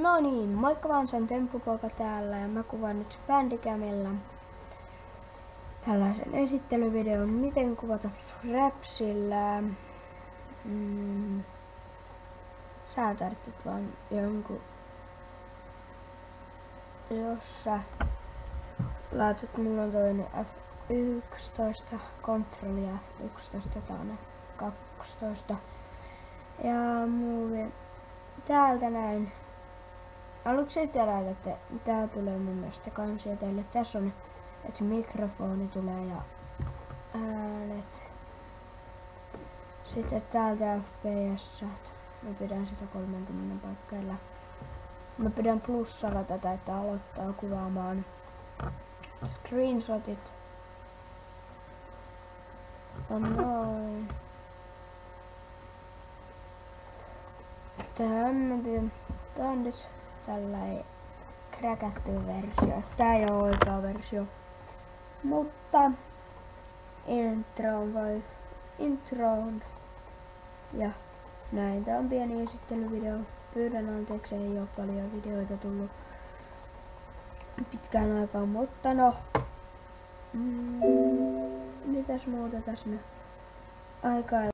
No niin, moikka vaan, se on Temppupoika täällä ja mä kuvaan nyt Bandicamilla tällaisen esittelyvideon, miten kuvata Frapsillä. Sä tarvitset vaan jonkun, jos sä laitat, mulla on toinen F11, kontrolli F11, tää on F12 ja muuvi täältä näin. Aluksi te laitatte, tää tulee mun mielestä kansia teille. Tässä on, että mikrofoni tulee ja äänet. Sitten täältä FPS. Mä pidän sitä 30 paikkeilla. Mä pidän plussalla tätä, että aloittaa kuvaamaan. Screenshotit. On noin. Tää on nyt tällainen kräkätty versio. Tää ei oo oikea versio. Mutta introon ja näin. Tää on pieni esittelyvideo. Pyydän anteeksi, ei oo paljon videoita tullut pitkään aikaan, mutta no. Mitäs muuta tässä nyt? Aikaa